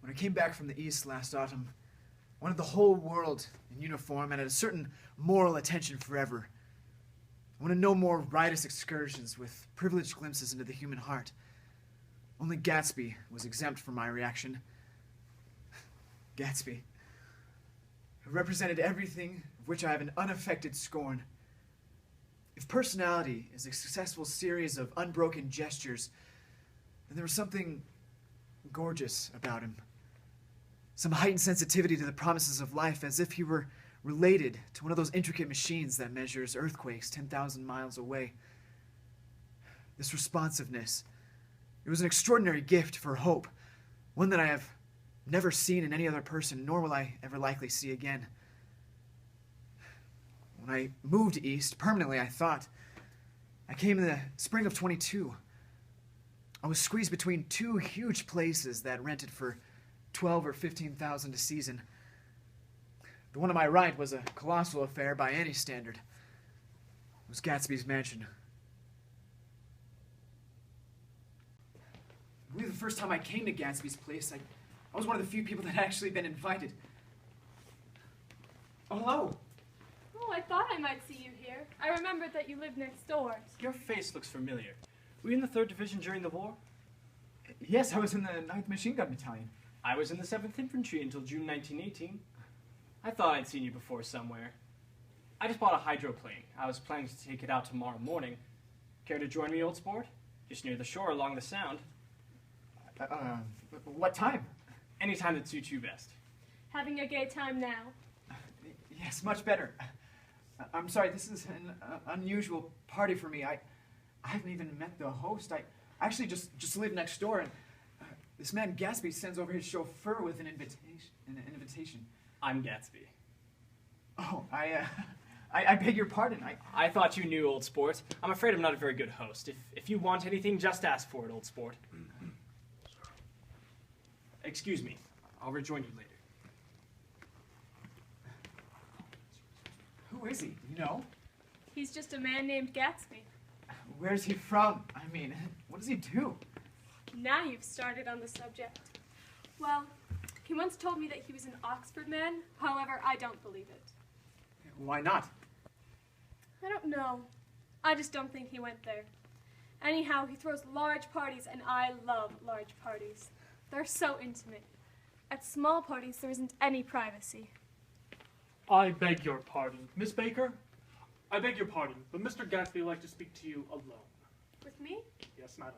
When I came back from the East last autumn, I wanted the whole world in uniform and at a certain moral attention forever. I wanted no more riotous excursions with privileged glimpses into the human heart. Only Gatsby was exempt from my reaction. Gatsby. It represented everything of which I have an unaffected scorn. If personality is a successful series of unbroken gestures, then there was something gorgeous about him. Some heightened sensitivity to the promises of life, as if he were related to one of those intricate machines that measures earthquakes 10,000 miles away. This responsiveness, it was an extraordinary gift for hope, one that I have never seen in any other person, nor will I ever likely see again. When I moved east permanently, I thought, I came in the spring of 22. I was squeezed between two huge places that rented for 12 or 15,000 a season. The one on my right was a colossal affair by any standard. It was Gatsby's mansion. I believe the first time I came to Gatsby's place, I was one of the few people that had actually been invited. Oh, hello. Oh, I thought I might see you here. I remembered that you lived next door. Your face looks familiar. Were you in the 3rd Division during the war? Yes, I was in the 9th Machine Gun Battalion. I was in the 7th Infantry until June 1918. I thought I'd seen you before somewhere. I just bought a hydroplane. I was planning to take it out tomorrow morning. Care to join me, old sport? Just near the shore along the Sound. What time? Any time that suits you best. Having a gay time now. Yes, much better. I'm sorry, this is an unusual party for me. I haven't even met the host. I actually just live next door, and this man Gatsby sends over his chauffeur with an invitation. I'm Gatsby. Oh, I beg your pardon. I thought you knew, old sport. I'm afraid I'm not a very good host. If you want anything, just ask for it, old sport. Excuse me. I'll rejoin you later. Who is he? You know? He's just a man named Gatsby. Where's he from? I mean, what does he do? Now you've started on the subject. Well, he once told me that he was an Oxford man. However, I don't believe it. Why not? I don't know. I just don't think he went there. Anyhow, he throws large parties, and I love large parties. They're so intimate. At small parties, there isn't any privacy. I beg your pardon. Miss Baker? I beg your pardon, but Mr. Gatsby would like to speak to you alone. With me? Yes, madam.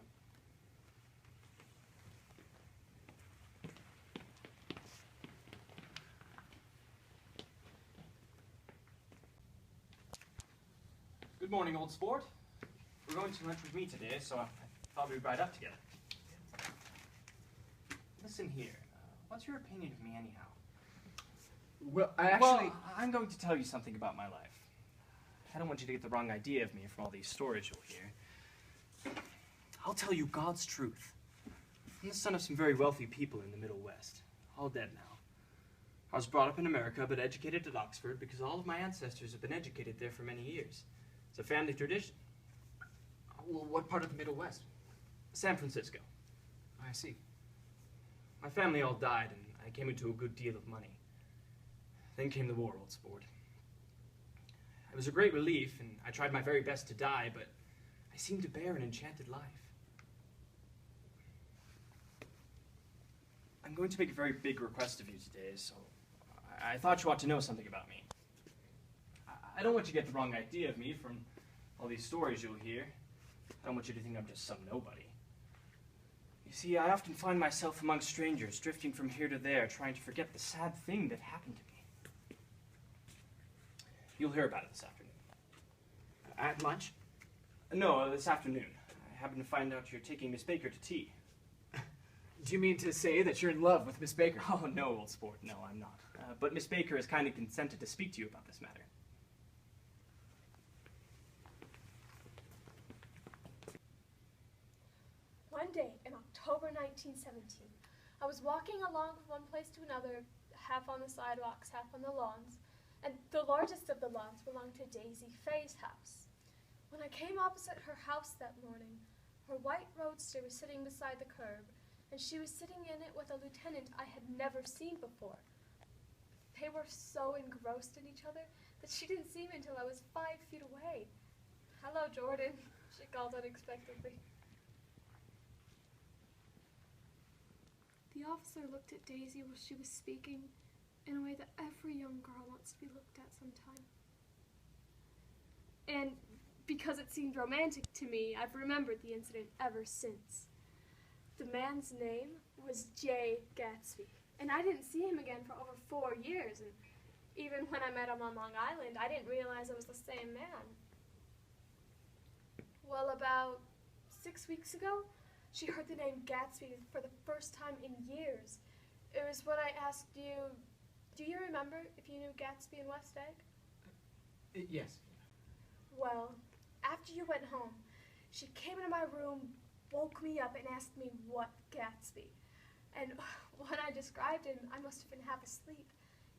Good morning, old sport. We're going to lunch with me today, so I thought we'd ride up together. Listen here. What's your opinion of me anyhow? Well, Well, I'm going to tell you something about my life. I don't want you to get the wrong idea of me from all these stories you'll hear. I'll tell you God's truth. I'm the son of some very wealthy people in the Middle West, all dead now. I was brought up in America, but educated at Oxford because all of my ancestors have been educated there for many years. It's a family tradition. Well, what part of the Middle West? San Francisco. I see. My family all died, and I came into a good deal of money. Then came the war, old sport. It was a great relief, and I tried my very best to die, but I seemed to bear an enchanted life. I'm going to make a very big request of you today, so I thought you ought to know something about me. I don't want you to get the wrong idea of me from all these stories you'll hear. I don't want you to think I'm just some nobody. You see, I often find myself among strangers, drifting from here to there, trying to forget the sad thing that happened to me. You'll hear about it this afternoon. At lunch? No, this afternoon. I happen to find out you're taking Miss Baker to tea. Do you mean to say that you're in love with Miss Baker? Oh, no, old sport. No, I'm not. But Miss Baker has kindly consented to speak to you about this matter. One day in October 1917, I was walking along from one place to another, half on the sidewalks, half on the lawns, and the largest of the lawns belonged to Daisy Fay's house. When I came opposite her house that morning, her white roadster was sitting beside the curb, and she was sitting in it with a lieutenant I had never seen before. They were so engrossed in each other that she didn't see me until I was 5 feet away. "Hello, Jordan," she called unexpectedly. The officer looked at Daisy while she was speaking in a way that every young girl wants to be looked at sometime. And because it seemed romantic to me, I've remembered the incident ever since. The man's name was J. Gatsby, and I didn't see him again for over 4 years, and even when I met him on Long Island, I didn't realize it was the same man. Well, about 6 weeks ago, she heard the name Gatsby for the first time in years. It was when I asked you, do you remember if you knew Gatsby in West Egg? Yes. Well, after you went home, she came into my room, woke me up, and asked me what Gatsby. And when I described him, I must have been half asleep.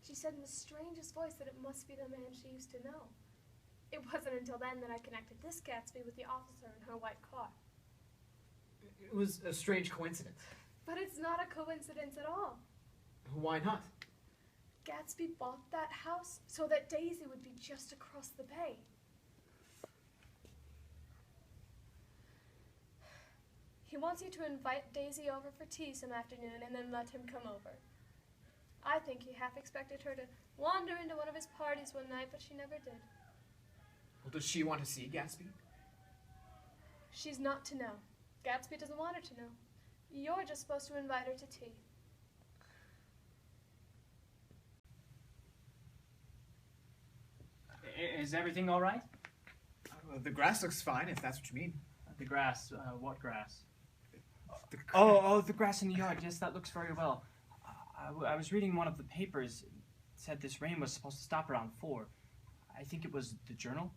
She said in the strangest voice that it must be the man she used to know. It wasn't until then that I connected this Gatsby with the officer in her white car. It was a strange coincidence. But it's not a coincidence at all. Why not? Gatsby bought that house so that Daisy would be just across the bay. He wants you to invite Daisy over for tea some afternoon and then let him come over. I think he half expected her to wander into one of his parties one night, but she never did. Well, does she want to see Gatsby? She's not to know. Gatsby doesn't want her to know. You're just supposed to invite her to tea. Is everything all right? The grass looks fine, if that's what you mean. The grass. What grass? The The grass in the yard. Yes, that looks very well. I was reading one of the papers. It said this rain was supposed to stop around 4. I think it was the Journal.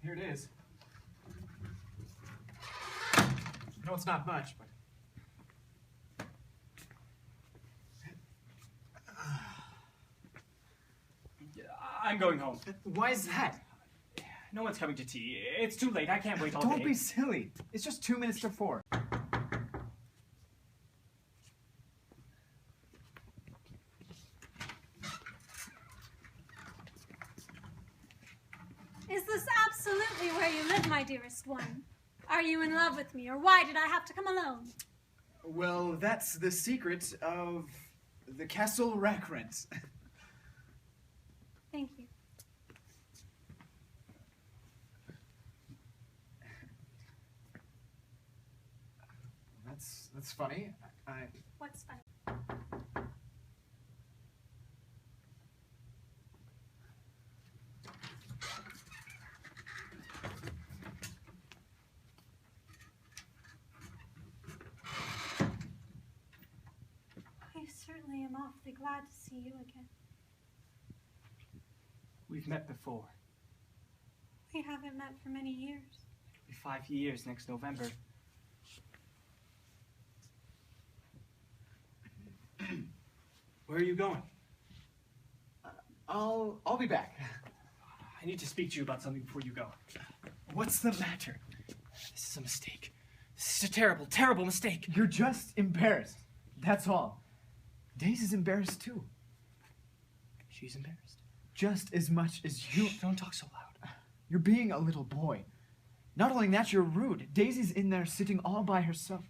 Here it is. No, it's not much, but... I'm going home. Why is that? No one's coming to tea. It's too late. I can't wait all day. Don't be silly. It's just 2 minutes to 4. Is this absolutely where you live, my dearest one? Are you in love with me, or why did I have to come alone? Well, that's the secret of the Castle Rack Rent. Thank you. That's funny. What's funny? I certainly am awfully glad to see you again. We've met before. We haven't met for many years. It'll be 5 years next November. Where are you going? I'll be back. I need to speak to you about something before you go. What's the matter? This is a mistake. This is a terrible, terrible mistake. You're just embarrassed. That's all. Daisy's embarrassed too. She's embarrassed. Just as much as you. Don't talk so loud. You're being a little boy. Not only that, you're rude. Daisy's in there sitting all by herself.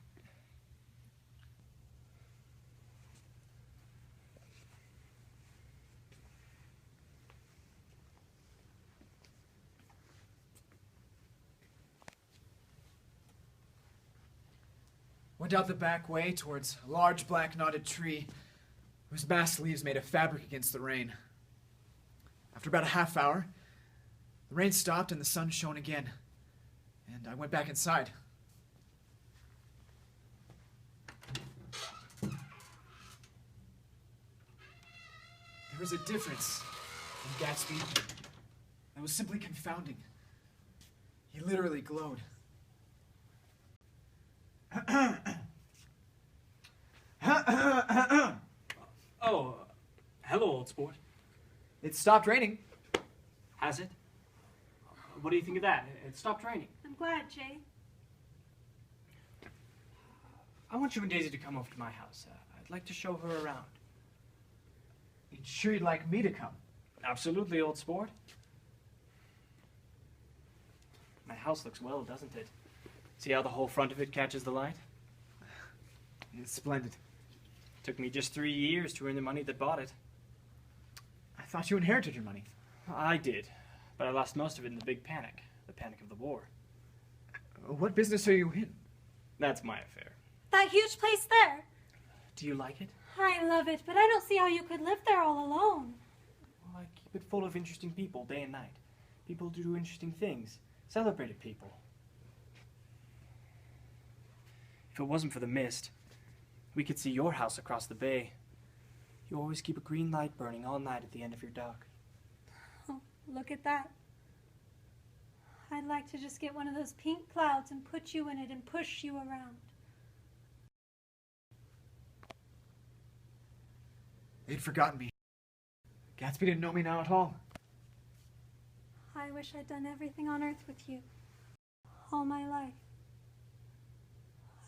Went out the back way towards a large black knotted tree whose massed leaves made a fabric against the rain. After about a half hour, the rain stopped and the sun shone again, and I went back inside. There was a difference in Gatsby that was simply confounding. He literally glowed. Oh, hello, old sport. It stopped raining. Has it? What do you think of that? It stopped raining. I'm glad, Jay. I want you and Daisy to come over to my house. I'd like to show her around. You sure you'd like me to come? Absolutely, old sport. My house looks well, doesn't it? See how the whole front of it catches the light? It's splendid. Took me just 3 years to earn the money that bought it. I thought you inherited your money. I did, but I lost most of it in the big panic. The panic of the war. What business are you in? That's my affair. That huge place there. Do you like it? I love it, but I don't see how you could live there all alone. Well, I keep it full of interesting people day and night. People who do interesting things. Celebrated people. If it wasn't for the mist, we could see your house across the bay. You always keep a green light burning all night at the end of your dock. Oh, look at that. I'd like to just get one of those pink clouds and put you in it and push you around. They'd forgotten me. Gatsby didn't know me now at all. I wish I'd done everything on Earth with you. All my life.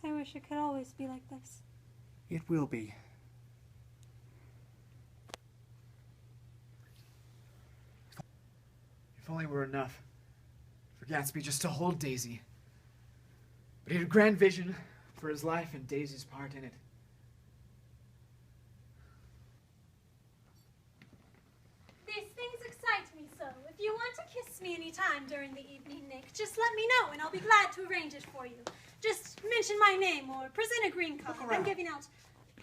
I wish it could always be like this. It will be. If only were enough for Gatsby just to hold Daisy. But he had a grand vision for his life and Daisy's part in it. These things excite me so. If you want to kiss me anytime during the evening, Nick, just let me know and I'll be glad to arrange it for you. Just mention my name or present a green card. I'm giving out.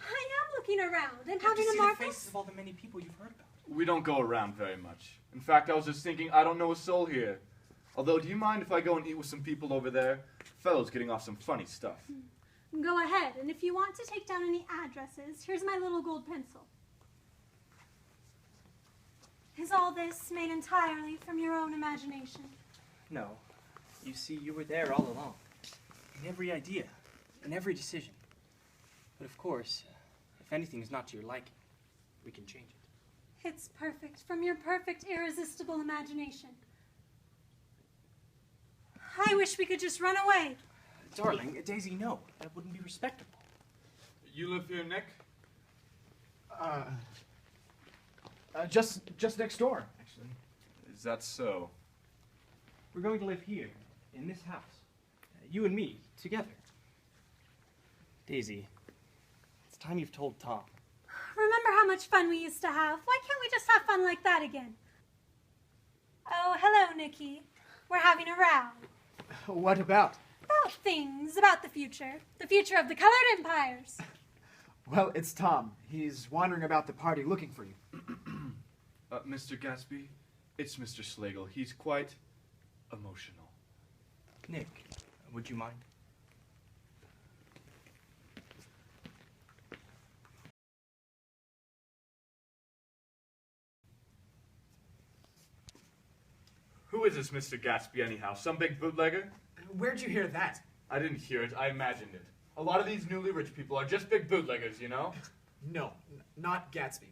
I am looking around. I'm having a marvelous. The faces of all the many people you've heard about. We don't go around very much. In fact, I was just thinking, I don't know a soul here. Although, do you mind if I go and eat with some people over there? Fellow's getting off some funny stuff. Go ahead, and if you want to take down any addresses, here's my little gold pencil. Is all this made entirely from your own imagination? No. You see, you were there all along. In every idea, in every decision. But of course, if anything is not to your liking, we can change it. It's perfect, from your perfect, irresistible imagination. I wish we could just run away. Darling, Daisy, no. That wouldn't be respectable. You live here, Nick? Just next door, actually. Is that so? We're going to live here, in this house. You and me, together. Daisy, it's time you've told Tom. Remember how much fun we used to have? Why can't we just have fun like that again? Oh, hello, Nikki. We're having a row. What about? About things, about the future of the colored empires. Well, it's Tom. He's wandering about the party looking for you. Mr. Gatsby, it's Mr. Slagle. He's quite emotional. Nick, would you mind? Who is this Mr. Gatsby, anyhow? Some big bootlegger? Where'd you hear that? I didn't hear it. I imagined it. A lot of these newly rich people are just big bootleggers, you know? No, not Gatsby.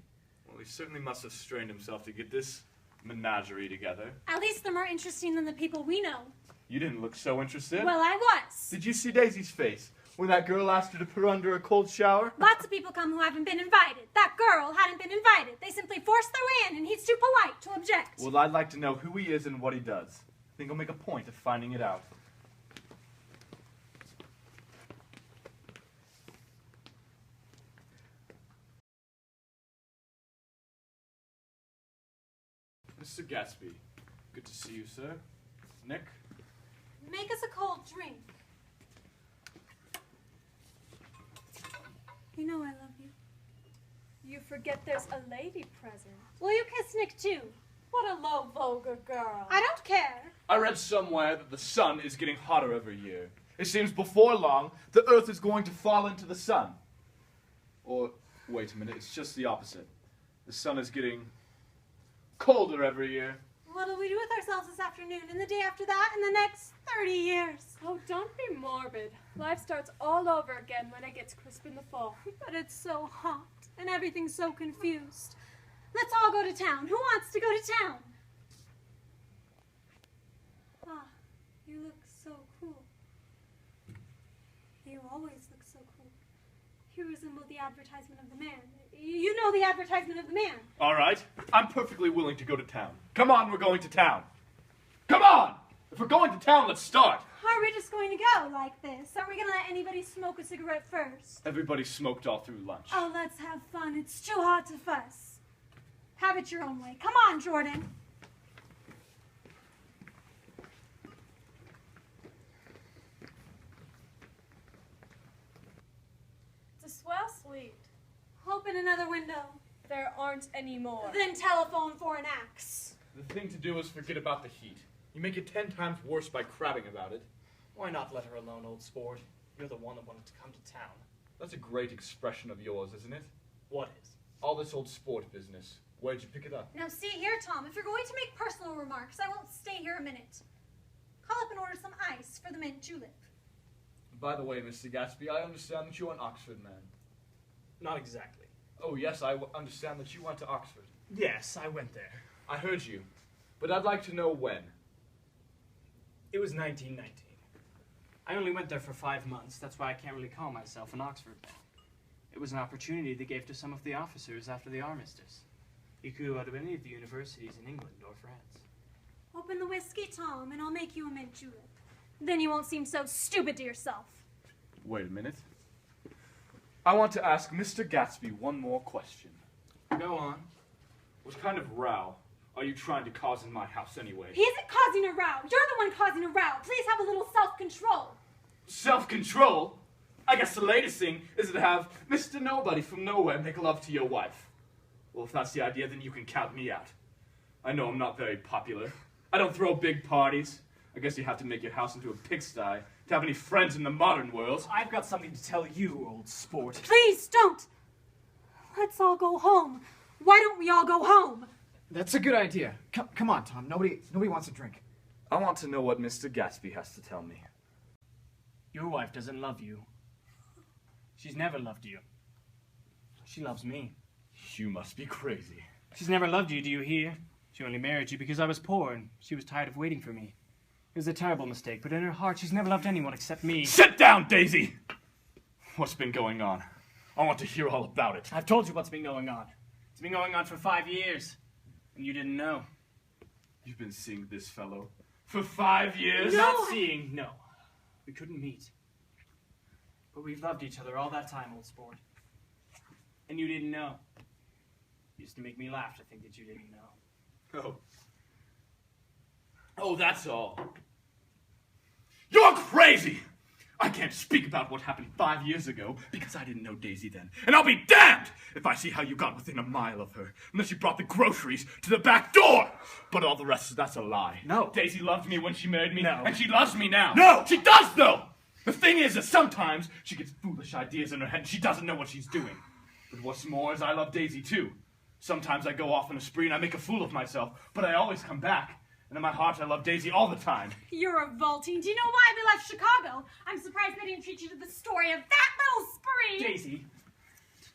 Well, he certainly must have strained himself to get this menagerie together. At least they're more interesting than the people we know. You didn't look so interested. Well, I was. Did you see Daisy's face when that girl asked her to put her under a cold shower? Lots of people come who haven't been invited. That girl hadn't been invited. They simply forced their way in, and he's too polite to object. Well, I'd like to know who he is and what he does. I think I'll make a point of finding it out. Mr. Gatsby, good to see you, sir. Nick? Make us a cold drink. You know I love you. You forget there's a lady present. Will you kiss Nick too? What a low, vulgar girl. I don't care. I read somewhere that the sun is getting hotter every year. It seems before long, the earth is going to fall into the sun. Or, wait a minute, it's just the opposite. The sun is getting colder every year. What'll we do with ourselves this afternoon, and the day after that, and the next 30 years? Oh, don't be morbid. Life starts all over again when it gets crisp in the fall. But it's so hot, and everything's so confused. Let's all go to town. Who wants to go to town? You look so cool. You always look so cool. You resemble the advertisement of the man. You know the advertisement of the man. All right. I'm perfectly willing to go to town. Come on, we're going to town. Come on! If we're going to town, let's start. Are we just going to go like this? Are we going to let anybody smoke a cigarette first? Everybody smoked all through lunch. Oh, let's have fun. It's too hot to fuss. Have it your own way. Come on, Jordan. It's a swell suite. Open another window. There aren't any more. Then telephone for an axe. The thing to do is forget about the heat. You make it 10 times worse by crabbing about it. Why not let her alone, old sport? You're the one that wanted to come to town. That's a great expression of yours, isn't it? What is? All this old sport business. Where'd you pick it up? Now see here, Tom, if you're going to make personal remarks, I won't stay here a minute. Call up and order some ice for the mint julep. By the way, Mr. Gatsby, I understand that you're an Oxford man. Not exactly. Oh, yes, I understand that you went to Oxford. Yes, I went there. I heard you. But I'd like to know when. It was 1919. I only went there for 5 months. That's why I can't really call myself an Oxford man. It was an opportunity they gave to some of the officers after the armistice. You could go out of any of the universities in England or France. Open the whiskey, Tom, and I'll make you a mint julep. Then you won't seem so stupid to yourself. Wait a minute. I want to ask Mr. Gatsby one more question. Go on. What kind of row are you trying to cause in my house anyway? He isn't causing a row. You're the one causing a row. Please have a little self-control. Self-control? I guess the latest thing is to have Mr. Nobody from nowhere make love to your wife. Well, if that's the idea, then you can count me out. I know I'm not very popular. I don't throw big parties. I guess you have to make your house into a pigsty to have any friends in the modern world. I've got something to tell you, old sport. Please don't. Let's all go home. Why don't we all go home? That's a good idea. Come on, Tom. Nobody wants a drink. I want to know what Mr. Gatsby has to tell me. Your wife doesn't love you. She's never loved you. She loves me. You must be crazy. She's never loved you, do you hear? She only married you because I was poor and she was tired of waiting for me. It was a terrible mistake, but in her heart she's never loved anyone except me. Sit down, Daisy! What's been going on? I want to hear all about it. I've told you what's been going on. It's been going on for 5 years, and you didn't know. You've been seeing this fellow for 5 years? Not seeing, no. We couldn't meet. But we've loved each other all that time, old sport. And you didn't know. It used to make me laugh to think that you didn't know. Oh, that's all. You're crazy! I can't speak about what happened 5 years ago because I didn't know Daisy then. And I'll be damned if I see how you got within a mile of her, unless you brought the groceries to the back door. But all the rest, that's a lie. No. Daisy loved me when she married me, No. and she loves me now. No. She does, though! The thing is that sometimes she gets foolish ideas in her head and she doesn't know what she's doing. But what's more is I love Daisy, too. Sometimes I go off on a spree and I make a fool of myself, but I always come back. And in my heart, I love Daisy all the time. You're revolting. Do you know why we left Chicago? I'm surprised they didn't treat you to the story of that little spree. Daisy,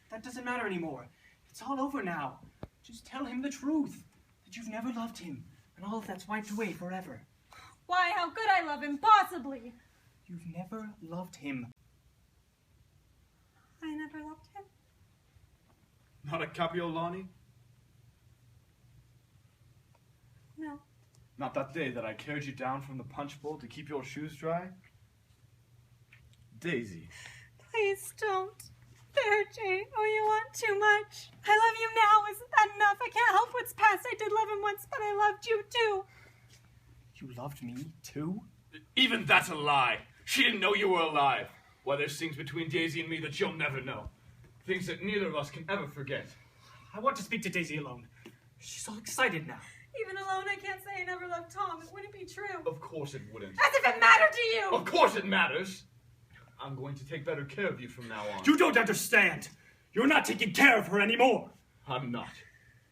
that doesn't matter anymore. It's all over now. Just tell him the truth. That you've never loved him. And all of that's wiped away forever. Why, how could I love him, possibly? You've never loved him. I never loved him. Not a Capiolani? No. Not that day that I carried you down from the punch bowl to keep your shoes dry? Daisy. Please don't. There, Jane. Oh, you want too much. I love you now. Isn't that enough? I can't help what's past. I did love him once, but I loved you too. You loved me, too? Even that's a lie. She didn't know you were alive. Why, there's things between Daisy and me that you'll never know. Things that neither of us can ever forget. I want to speak to Daisy alone. She's all excited now. Even alone, I can't say I never loved Tom. It wouldn't be true. Of course it wouldn't. As if it mattered to you! Of course it matters. I'm going to take better care of you from now on. You don't understand. You're not taking care of her anymore. I'm not.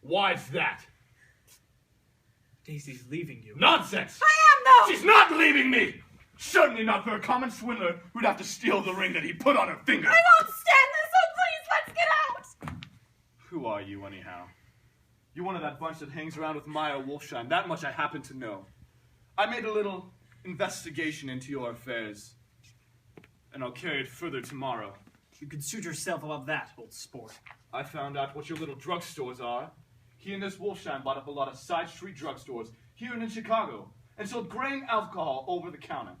Why's that? Daisy's leaving you. Nonsense! I am, though! She's not leaving me! Certainly not for a common swindler who'd have to steal the ring that he put on her finger. I won't stand this, so please, let's get out! Who are you, anyhow? You're one of that bunch that hangs around with Maya Wolfsheim. That much I happen to know. I made a little investigation into your affairs, and I'll carry it further tomorrow. You could suit yourself about that, old sport. I found out what your little drugstores are. He and this Wolfsheim bought up a lot of side street drugstores here and in Chicago and sold grain alcohol over the counter.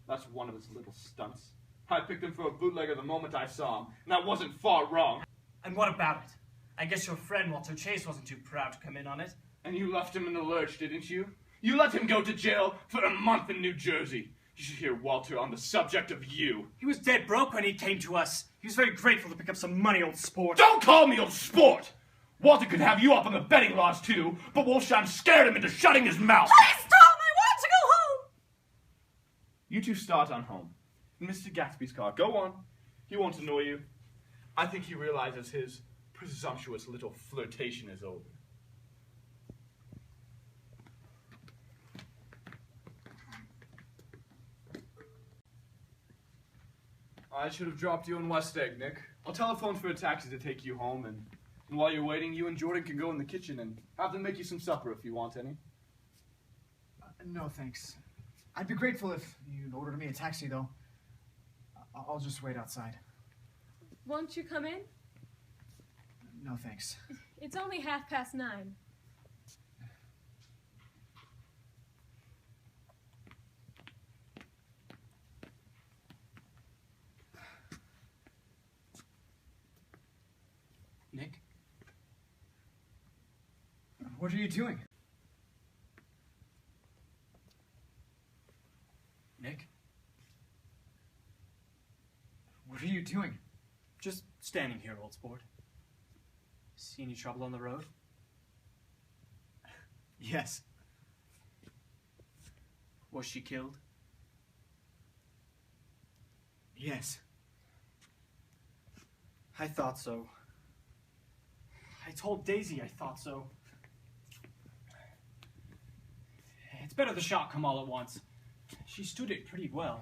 That's one of his little stunts. I picked him for a bootlegger the moment I saw him, and I wasn't far wrong. And what about it? I guess your friend Walter Chase wasn't too proud to come in on it. And you left him in the lurch, didn't you? You let him go to jail for a month in New Jersey. You should hear Walter on the subject of you. He was dead broke when he came to us. He was very grateful to pick up some money, old sport. Don't call me old sport! Walter could have you up on the betting laws too, but Wolfsheim scared him into shutting his mouth. Please, Tom, I want to go home! You two start on home. In Mr. Gatsby's car. Go on. He won't annoy you. I think he realizes his presumptuous little flirtation is over. I should have dropped you in West Egg, Nick. I'll telephone for a taxi to take you home, and while you're waiting, you and Jordan can go in the kitchen and have them make you some supper if you want any. No, thanks. I'd be grateful if you'd order me a taxi, though. I'll just wait outside. Won't you come in? No, thanks. It's only 9:30. Nick? What are you doing? Nick? What are you doing? Just standing here, old sport. See any trouble on the road? Yes. Was she killed? Yes. I thought so. I told Daisy I thought so. It's better the shot come all at once. She stood it pretty well.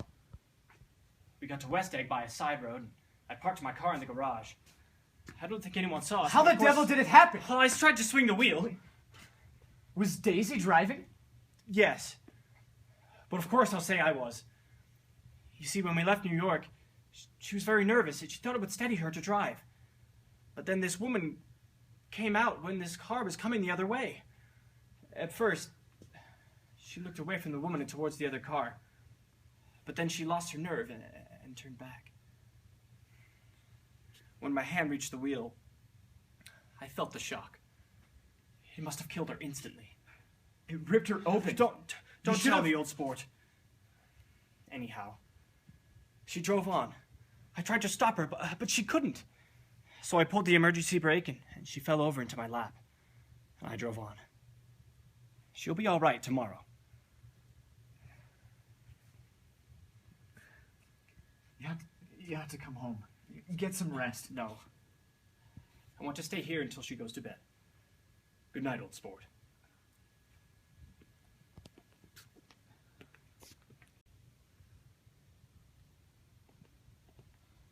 We got to West Egg by a side road, and I parked my car in the garage. I don't think anyone saw us. How the devil did it happen? Well, I tried to swing the wheel. Was Daisy driving? Yes. But of course I'll say I was. You see, when we left New York, she was very nervous, and she thought it would steady her to drive. But then this woman came out when this car was coming the other way. At first, she looked away from the woman and towards the other car. But then she lost her nerve and turned back. When my hand reached the wheel, I felt the shock. It must have killed her instantly. It ripped her open. Don't You tell should've- the old sport. Anyhow, she drove on. I tried to stop her, but she couldn't. So I pulled the emergency brake, and she fell over into my lap. And I drove on. She'll be all right tomorrow. You have to come home. Get some rest. No. I want to stay here until she goes to bed. Good night, old sport.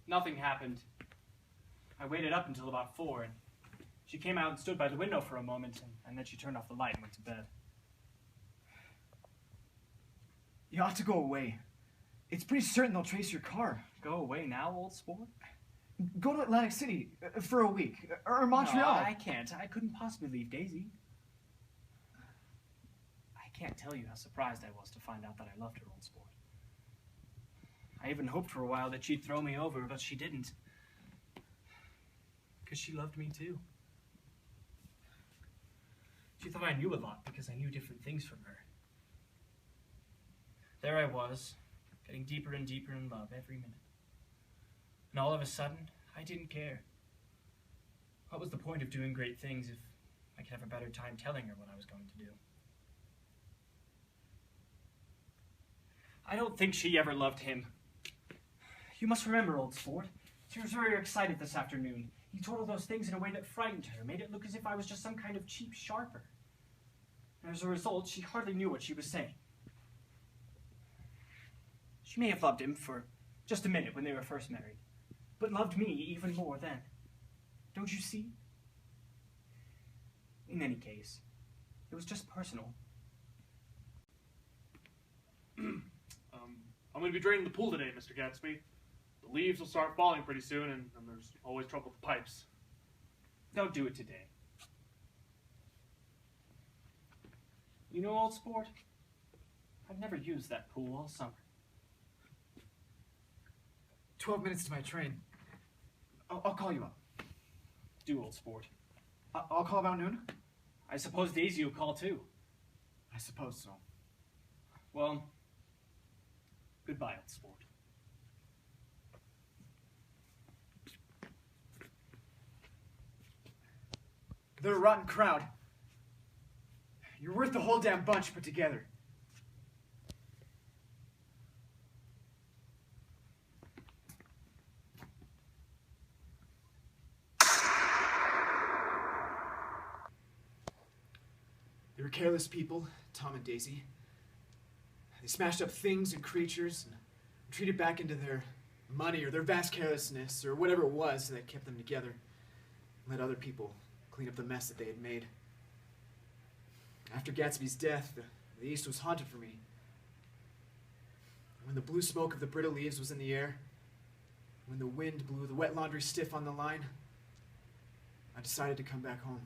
Nothing happened. I waited up until about 4, and she came out and stood by the window for a moment, and then she turned off the light and went to bed. You ought to go away. It's pretty certain they'll trace your car. Go away now, old sport? Go to Atlantic City for a week, or Montreal. No, I can't. I couldn't possibly leave Daisy. I can't tell you how surprised I was to find out that I loved her, old sport. I even hoped for a while that she'd throw me over, but she didn't. Because she loved me too. She thought I knew a lot because I knew different things from her. There I was, getting deeper and deeper in love every minute. And all of a sudden, I didn't care. What was the point of doing great things if I could have a better time telling her what I was going to do? I don't think she ever loved him. You must remember, old sport. She was very excited this afternoon. He told her those things in a way that frightened her, made it look as if I was just some kind of cheap sharper. And as a result, she hardly knew what she was saying. She may have loved him for just a minute when they were first married, but loved me even more then. Don't you see? In any case, it was just personal. I'm going to be draining the pool today, Mr. Gatsby. The leaves will start falling pretty soon, and there's always trouble with the pipes. Don't do it today. You know, old sport, I've never used that pool all summer. 12 minutes to my train. I'll call you up. Do, old sport. I'll call about noon? I suppose Daisy will call too. I suppose so. Well, goodbye, old sport. They're a rotten crowd. You're worth the whole damn bunch put together. They were careless people, Tom and Daisy. They smashed up things and creatures and retreated back into their money or their vast carelessness or whatever it was that kept them together. And let other people clean up the mess that they had made. After Gatsby's death, the East was haunted for me. When the blue smoke of the brittle leaves was in the air, when the wind blew the wet laundry stiff on the line, I decided to come back home.